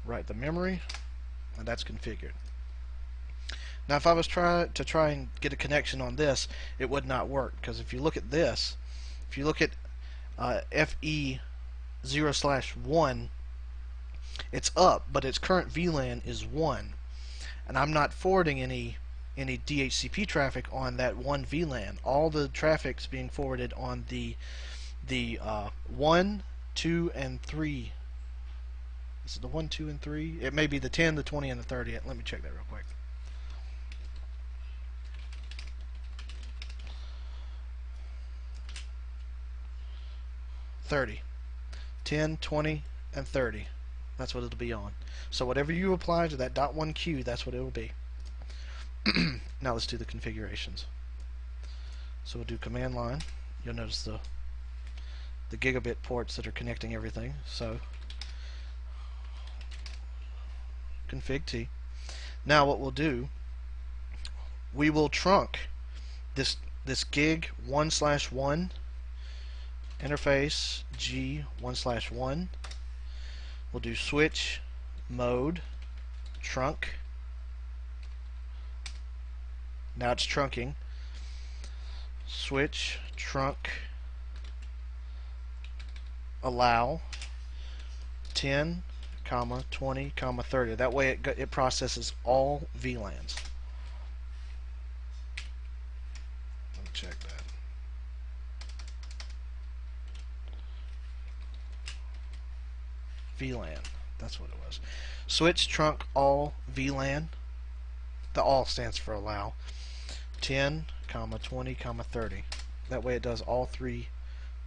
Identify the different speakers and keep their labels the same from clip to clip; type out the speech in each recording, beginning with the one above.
Speaker 1: write the memory, and that's configured. Now if I was to try and get a connection on this, it would not work, because if you look at this, if you look at FE0/1, it's up, but its current VLAN is 1, and I'm not forwarding any DHCP traffic on that one VLAN. All the traffic's being forwarded on the 1, 2, and 3. Is it the 1, 2, and 3? It may be the 10, the 20, and the 30. Let me check that real quick. 30. 10, 20, and 30. That's what it'll be on. So whatever you apply to that .1 queue, that's what it will be. Now let's do the configurations. So we'll do command line. You'll notice the gigabit ports that are connecting everything. So config T. Now what we'll do, we will trunk this gig 1/1 interface G 1/1. We'll do switch mode trunk. Now it's trunking. Switch trunk allow 10, 20, 30. That way it processes all VLANs. Let me check that. VLAN, that's what it was. Switch trunk all VLAN. The all stands for allow. 10, 20, 30. That way it does all three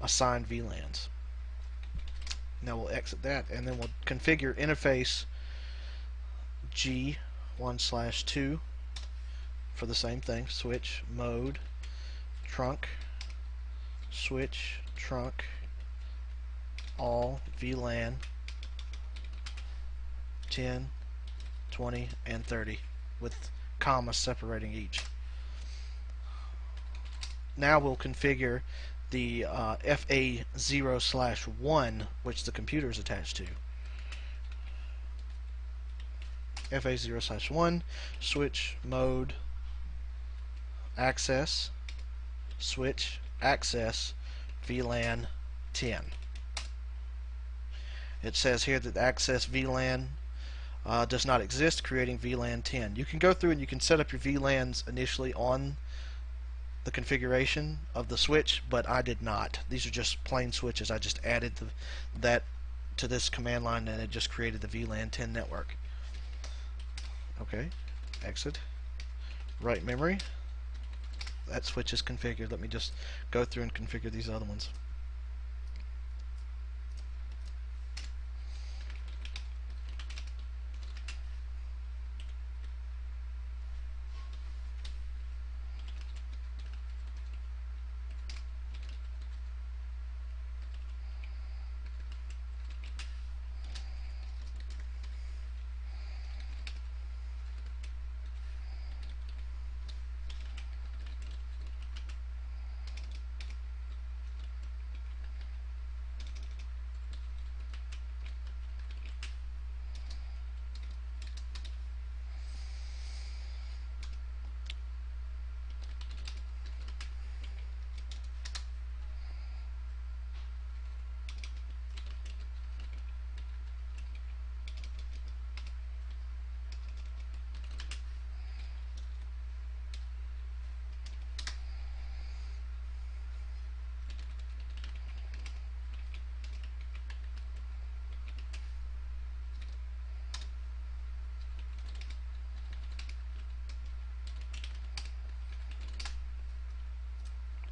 Speaker 1: assigned VLANs. Now we'll exit that, and then we'll configure interface G 1/2 for the same thing. Switch mode trunk switch trunk all VLAN 10, 20, and 30 with commas separating each. Now we'll configure the FA0/1, which the computer is attached to. FA0/1 switch mode access switch access VLAN 10. It says here that the access VLAN does not exist, creating VLAN 10. You can go through and you can set up your VLANs initially on the configuration of the switch, but I did not. These are just plain switches. I just added that to this command line, and it just created the VLAN 10 network. Okay, exit. Write memory. That switch is configured. Let me just go through and configure these other ones.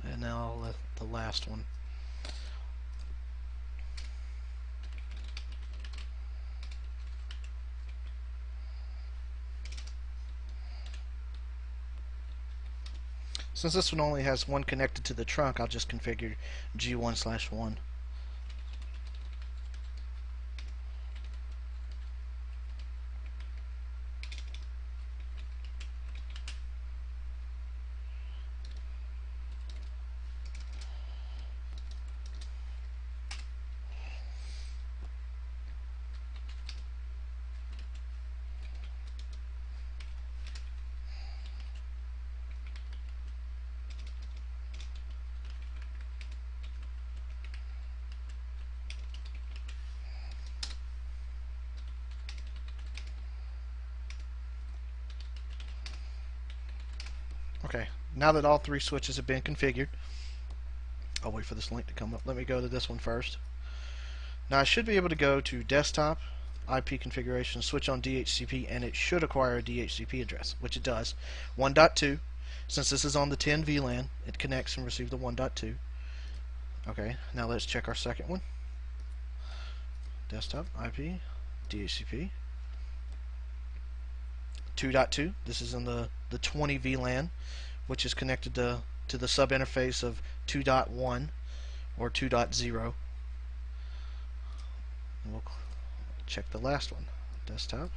Speaker 1: And now the last one. Since this one only has one connected to the trunk, I'll just configure G1/1. Okay, now that all three switches have been configured, I'll wait for this link to come up. Let me go to this one first. Now I should be able to go to desktop, IP configuration, switch on DHCP, and it should acquire a DHCP address, which it does. 1.2. Since this is on the 10 VLAN, it connects and receives the 1.2. Okay, now let's check our second one. Desktop, IP, DHCP. 2.2. This is in the 20 VLAN, which is connected to the subinterface of 2.1 or 2.0. And we'll check the last one. Desktop,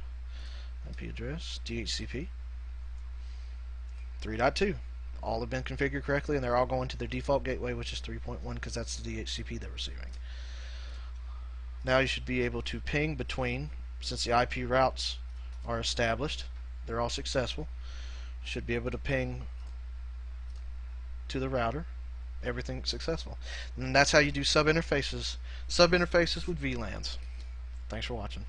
Speaker 1: IP address, DHCP. 3.2. All have been configured correctly, and they're all going to their default gateway, which is 3.1, because that's the DHCP they're receiving. Now you should be able to ping between, since the IP routes are established, they're all successful, should be able to ping to the router. Everything's successful. And that's how you do subinterfaces with VLANs. Thanks for watching.